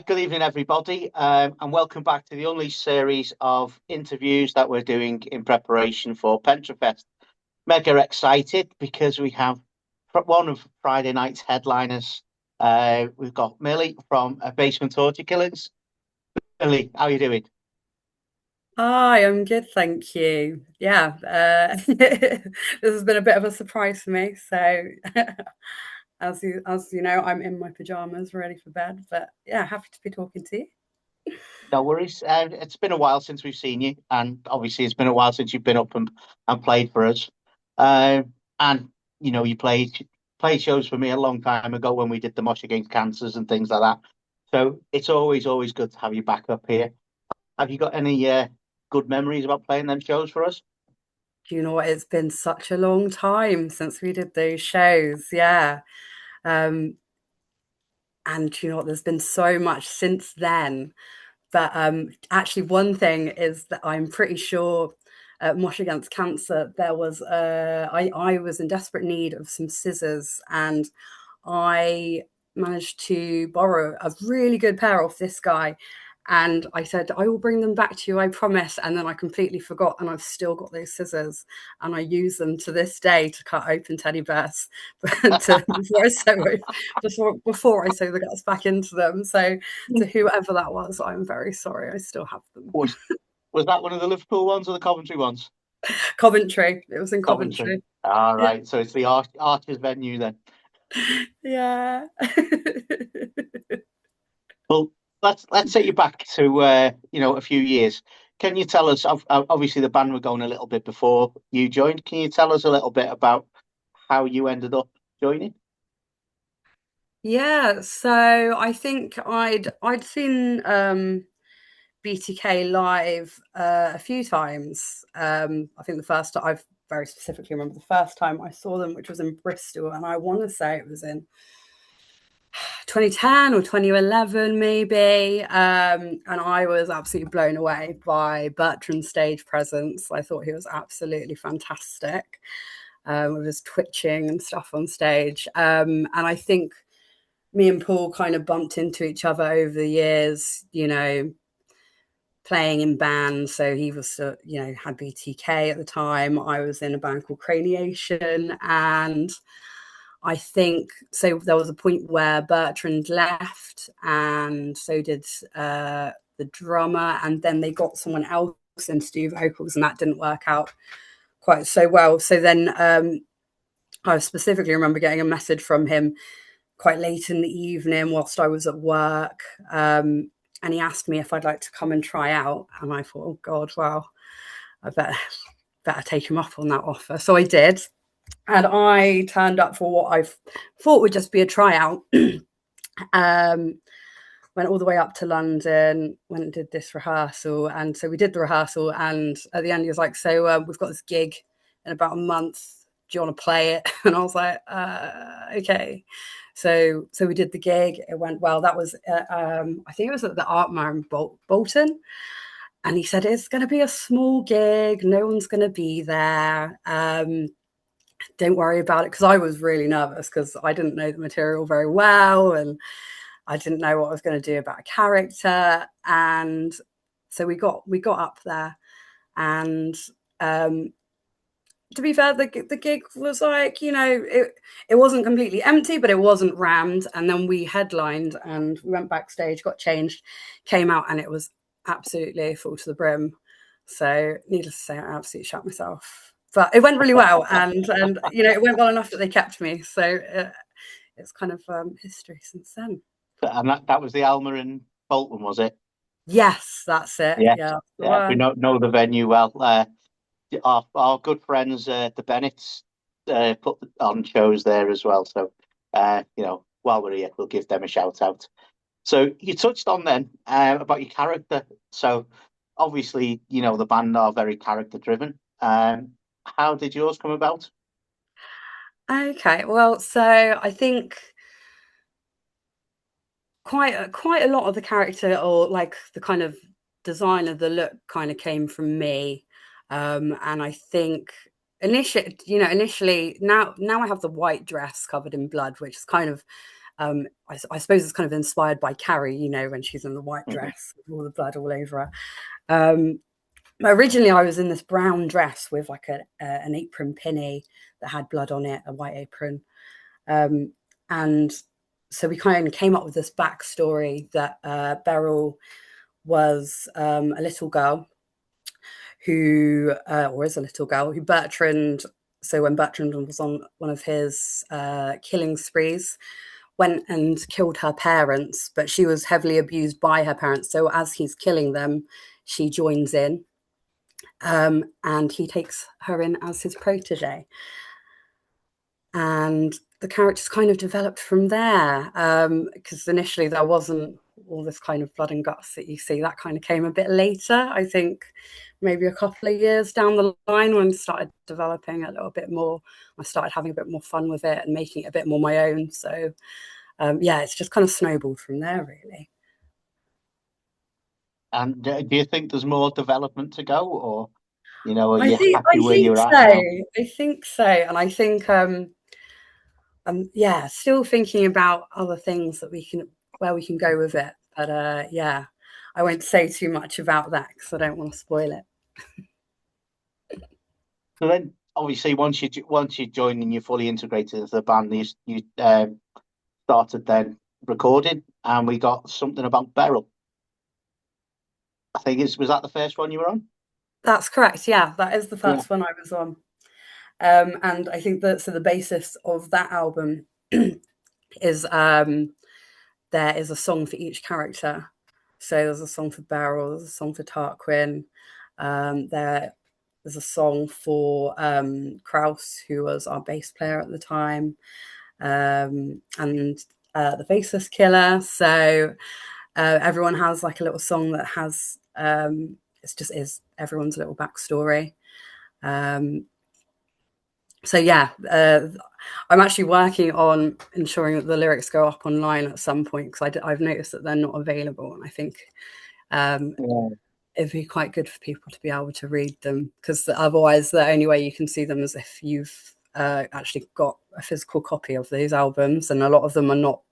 Good evening, everybody, and welcome back to the only series of interviews that we're doing in preparation for Pentrefest. Mega excited because we have one of Friday night's headliners. We've got Millie from Basement Torture Killings. Millie, how are you doing? Hi, I'm good, thank you. Yeah, this has been a bit of a surprise for me. So, as you know, I'm in my pajamas, ready for bed. But yeah, happy to be talking to you. No worries. It's been a while since we've seen you, and obviously it's been a while since you've been up and played for us. And you played shows for me a long time ago when we did the Mosh Against Cancers and things like that. So it's always good to have you back up here. Have you got any good memories about playing them shows for us? Do you know what? It's been such a long time since we did those shows. Yeah, um, and you know what? There's been so much since then. But actually, one thing is that I'm pretty sure at Mosh Against Cancer, I was in desperate need of some scissors, and I managed to borrow a really good pair off this guy. And I said, I will bring them back to you, I promise. And then I completely forgot, and I've still got those scissors, and I use them to this day to cut open teddy bears before I sew the guts back into them. So to whoever that was, I'm very sorry. I still have them. Was was that one of the Liverpool ones or the Coventry ones? Coventry. It was in Coventry. Coventry. All Yeah. right, so it's the Archers venue then. Yeah. Well, let's take you back to a few years. Can you tell us? Obviously, the band were going a little bit before you joined. Can you tell us a little bit about how you ended up joining? Yeah, so I think I'd seen BTK live a few times. I think the first I very specifically remember the first time I saw them, which was in Bristol, and I want to say it was in 2010 or 2011 maybe. And I was absolutely blown away by Bertrand's stage presence. I thought he was absolutely fantastic, with his twitching and stuff on stage. And I think me and Paul kind of bumped into each other over the years, playing in bands. So he was, had BTK at the time. I was in a band called Craniation. And I think so. There was a point where Bertrand left, and so did the drummer. And then they got someone else in to do vocals, and that didn't work out quite so well. So then I specifically remember getting a message from him quite late in the evening whilst I was at work. And he asked me if I'd like to come and try out. And I thought, oh God, well, I better take him up on that offer. So I did. And I turned up for what I thought would just be a tryout. um, Went all the way up to London, went and did this rehearsal. And so we did the rehearsal. And at the end, he was like, so we've got this gig in about a month. Do you want to play it? And I was like, okay. So we did the gig. It went well. That was, I think it was at the Art Man Bolton. And he said, it's going to be a small gig. No one's going to be there. Don't worry about it. Because I was really nervous because I didn't know the material very well. And I didn't know what I was going to do about a character. And so we got up there. And to be fair, the gig was like, it wasn't completely empty, but it wasn't rammed. And then we headlined and we went backstage, got changed, came out, and it was absolutely full to the brim. So needless to say, I absolutely shot myself. But it went really well, and it went well enough that they kept me. So it's kind of history since then. And that was the Alma in Bolton, was it? Yes, that's it. Yeah, Yeah, that's the yeah. We one. know the venue well. Our good friends, the Bennetts, put on shows there as well. So, while we're here, we'll give them a shout out. So you touched on then about your character. So obviously, the band are very character driven. How did yours come about? Okay, well, so I think quite a lot of the character, or like the kind of design of the look, kind of came from me. And I think initially, now I have the white dress covered in blood, which is kind of I suppose it's kind of inspired by Carrie, you know, when she's in the white Mhm. dress with all the blood all over her. Originally, I was in this brown dress with like an apron pinny that had blood on it, a white apron. And so we kind of came up with this backstory that Beryl was a little girl who, or is a little girl, who Bertrand, so when Bertrand was on one of his killing sprees, went and killed her parents, but she was heavily abused by her parents. So as he's killing them, she joins in, and he takes her in as his protege. And the characters kind of developed from there, because initially there wasn't all this kind of blood and guts that you see. That kind of came a bit later, I think, maybe a couple of years down the line, when I started developing a little bit more. I started having a bit more fun with it and making it a bit more my own. So yeah, it's just kind of snowballed from there, really. And do you think there's more development to go, or are I you think happy I where think you're so. at now? I think so, and I think yeah, still thinking about other things that we can where we can go with it. But yeah, I won't say too much about that because I don't want to spoil it. So then, obviously, once you join and you're fully integrated as the band, you started then recording, and we got something about Beryl. I think was that the first one you were on? That's correct. Yeah, that is the Yeah. first one I was on. And I think that so the basis of that album is there is a song for each character. So there's a song for Beryl, there's a song for Tarquin, there's a song for Kraus, who was our bass player at the time, and the faceless killer. So everyone has like a little song that has it's just is everyone's little backstory. Um, so yeah, I'm actually working on ensuring that the lyrics go up online at some point because I've noticed that they're not available, and I think um, Yeah. it'd be quite good for people to be able to read them, because otherwise the only way you can see them is if you've actually got a physical copy of these albums, and a lot of them are not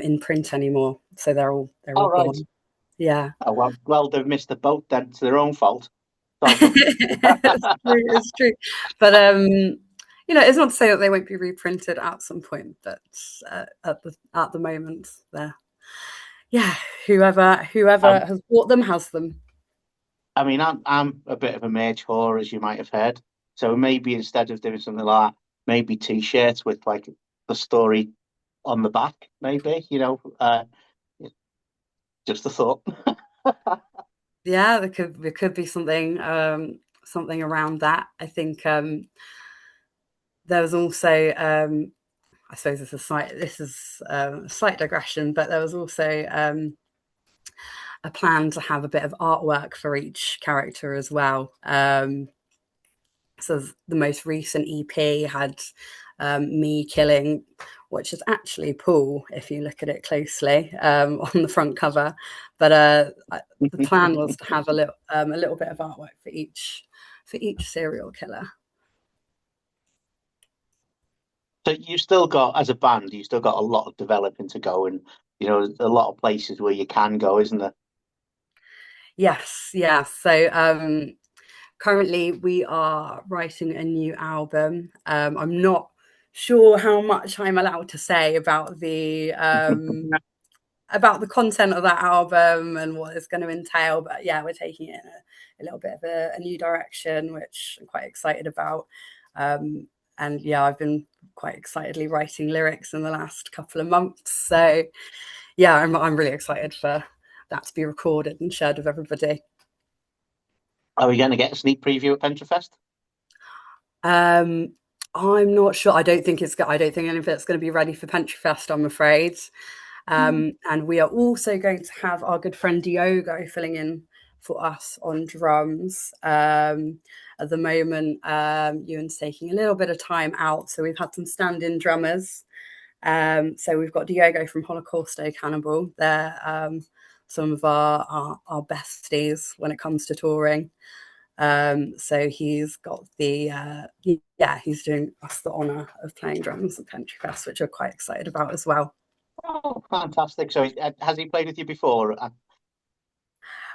in print anymore, so they're all All right. gone. Yeah. Oh, well, they've missed the boat. Then it's their own fault. So, It's true, it's true. But it's not to say that they won't be reprinted at some point, but at the moment, they're yeah, whoever um, has bought them has them. I mean, I'm a bit of a merch whore, as you might have heard. So maybe instead of doing something like that, maybe T-shirts with like the story on the back. Maybe just a thought. Yeah, there could be something around that. I think there was also I suppose this is a slight digression, but there was also a plan to have a bit of artwork for each character as well. So the most recent EP had me killing, which is actually Paul, if you look at it closely, on the front cover. But the plan was to have a little bit of artwork for each serial killer. So you still got, as a band, you still got a lot of developing to go, and a lot of places where you can go, isn't there? Yes, yeah. So currently we are writing a new album. I'm not sure how much I'm allowed to say about the content of that album and what it's going to entail. But yeah, we're taking it in a little bit of a new direction, which I'm quite excited about. And yeah, I've been quite excitedly writing lyrics in the last couple of months. So yeah, I'm really excited for that to be recorded and shared with everybody. Are we going to get a sneak preview at Pentrefest? Um, I'm not sure. I don't think any of it's going to be ready for Pentrefest, I'm afraid. And we are also going to have our good friend Diogo filling in for us on drums. At the moment, Ewan's taking a little bit of time out, so we've had some stand-in drummers. So we've got Diogo from Holocausto Cannibal. They're some of our besties when it comes to touring. So he's got he's doing us the honour of playing drums at Pentrefest, which we're quite excited about as well. Oh, fantastic! So has he played with you before?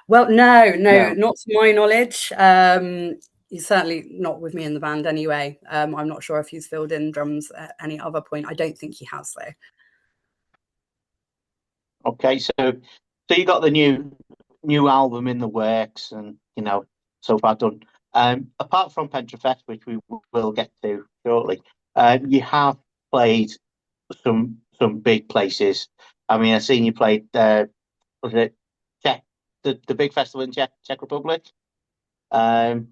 Well, no, no, No. not to my knowledge. He's certainly not with me in the band anyway. I'm not sure if he's filled in drums at any other point. I don't think he has though. Okay, so you got the new album in the works, and so far done. Apart from Pentrefest, which we will get to shortly, you have played some big places. I mean, I've seen you played. Was it Czech, the big festival in Czech Republic? Um,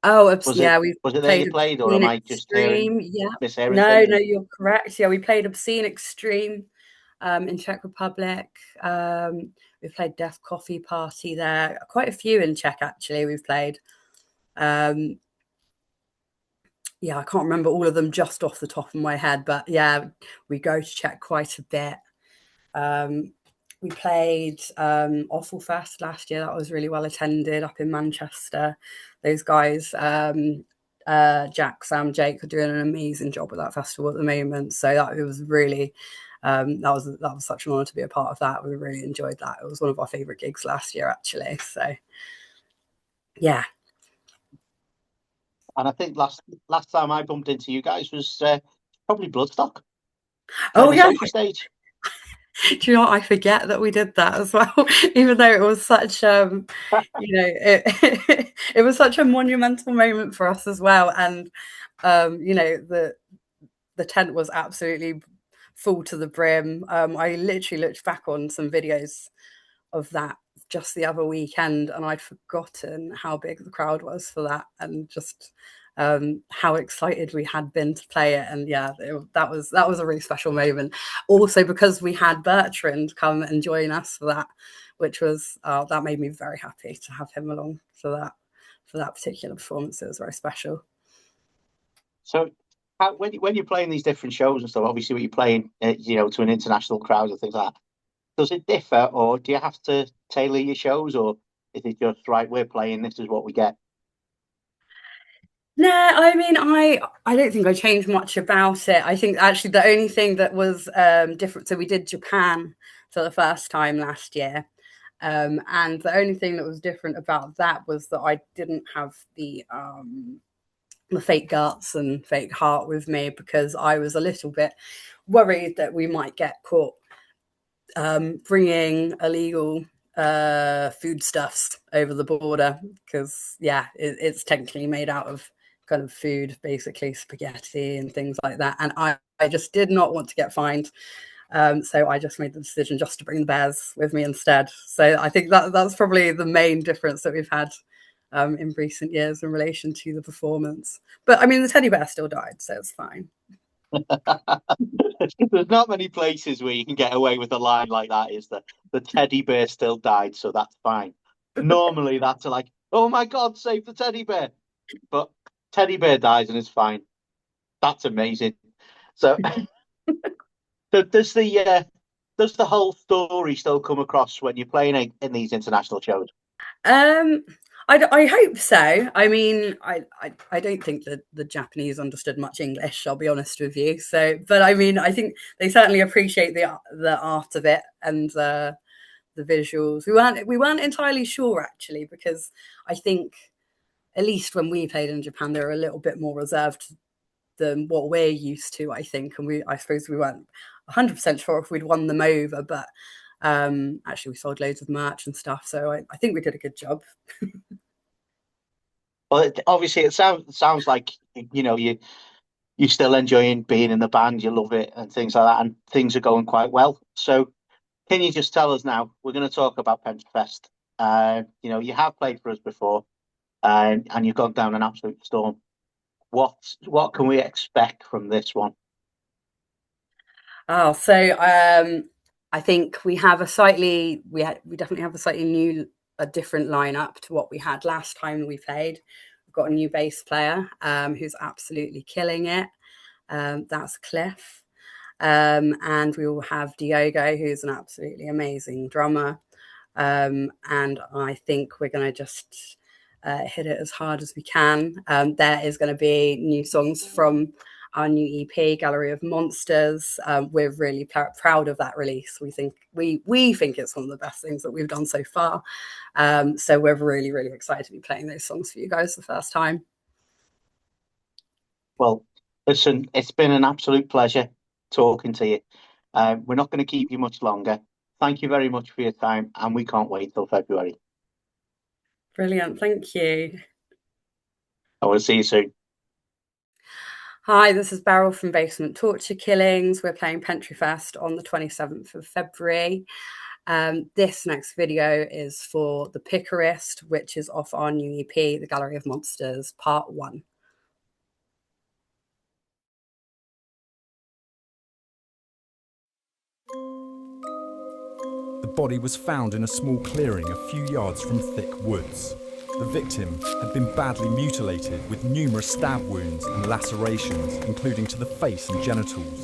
Oh, was it yeah, we was it there you played played, or Obscene am I just hearing Extreme. Yeah, mishearing no, things? no, you're correct. Yeah, we played Obscene Extreme in Czech Republic. We've played Death Coffee Party there. Quite a few in Czech actually. We've played. Um, yeah, I can't remember all of them just off the top of my head, but yeah, we go to Czech quite a bit. Um, we played Awful Fest last year. That was really well attended up in Manchester. Those guys, Jack, Sam, Jake, are doing an amazing job with that festival at the moment. So that it was really that was such an honour to be a part of that. We really enjoyed that. It was one of our favourite gigs last year, actually. So yeah. And I think last time I bumped into you guys was probably Bloodstock, Oh Teddy yeah. Sophie stage. Do you know what? I forget that we did that as well, even though it was such it was such a monumental moment for us as well. And the tent was absolutely full to the brim. I literally looked back on some videos of that just the other weekend, and I'd forgotten how big the crowd was for that, and just how excited we had been to play it. And yeah, that was a really special moment. Also because we had Bertrand come and join us for that, which was that made me very happy to have him along for that particular performance. It was very special. So when you're playing these different shows and stuff, obviously when you're playing, to an international crowd and things like that, does it differ, or do you have to tailor your shows, or is it just right? We're playing. This is what we get. No, I mean, I don't think I changed much about it. I think actually the only thing that was different. So we did Japan for the first time last year, and the only thing that was different about that was that I didn't have the fake guts and fake heart with me because I was a little bit worried that we might get caught bringing illegal foodstuffs over the border because yeah, it's technically made out of kind of food, basically spaghetti and things like that. And I just did not want to get fined. So I just made the decision just to bring the bears with me instead. So I think that's probably the main difference that we've had in recent years in relation to the performance. But I mean, the teddy bear still died, so it's fine. There's not many places where you can get away with a line like that. Is the teddy bear still died, so that's fine. Normally, that's like, oh my God, save the teddy bear. But teddy bear dies and it's fine. That's amazing. So, so does the whole story still come across when you're playing in these international shows? Um, I hope so. I mean, I don't think that the Japanese understood much English. I'll be honest with you. So, but I mean, I think they certainly appreciate the art of it and the visuals. We weren't entirely sure actually because I think at least when we played in Japan, they were a little bit more reserved than what we're used to. I think, and I suppose we weren't 100% sure if we'd won them over, but actually we sold loads of merch and stuff, so I think we did a good job. Well, obviously, it sounds like you're still enjoying being in the band. You love it and things like that, and things are going quite well. So, can you just tell us now? We're going to talk about Pentrefest. You have played for us before, and you've gone down an absolute storm. What can we expect from this one? Oh, so I think we definitely have a slightly new, a different lineup to what we had last time we played. We've got a new bass player who's absolutely killing it. That's Cliff. And we will have Diogo, who's an absolutely amazing drummer. And I think we're going to just hit it as hard as we can. There is going to be new songs from our new EP, Gallery of Monsters. We're really proud of that release. We think it's one of the best things that we've done so far. So we're really, really excited to be playing those songs for you guys the first time. Well, listen, it's been an absolute pleasure talking to you. We're not going to keep you much longer. Thank you very much for your time, and we can't wait till February. Brilliant. Thank you. I will see you soon. Hi, this is Beryl from Basement Torture Killings. We're playing Pentrefest on the 27th of February. This next video is for The Picarist, which is off our new EP, The Gallery of Monsters, Part 1. The body was found in a small clearing a few yards from thick woods. The victim had been badly mutilated with numerous stab wounds and lacerations, including to the face and genitals.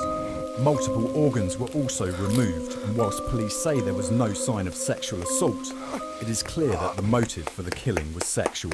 Multiple organs were also removed, and whilst police say there was no sign of sexual assault, it is clear that the motive for the killing was sexual.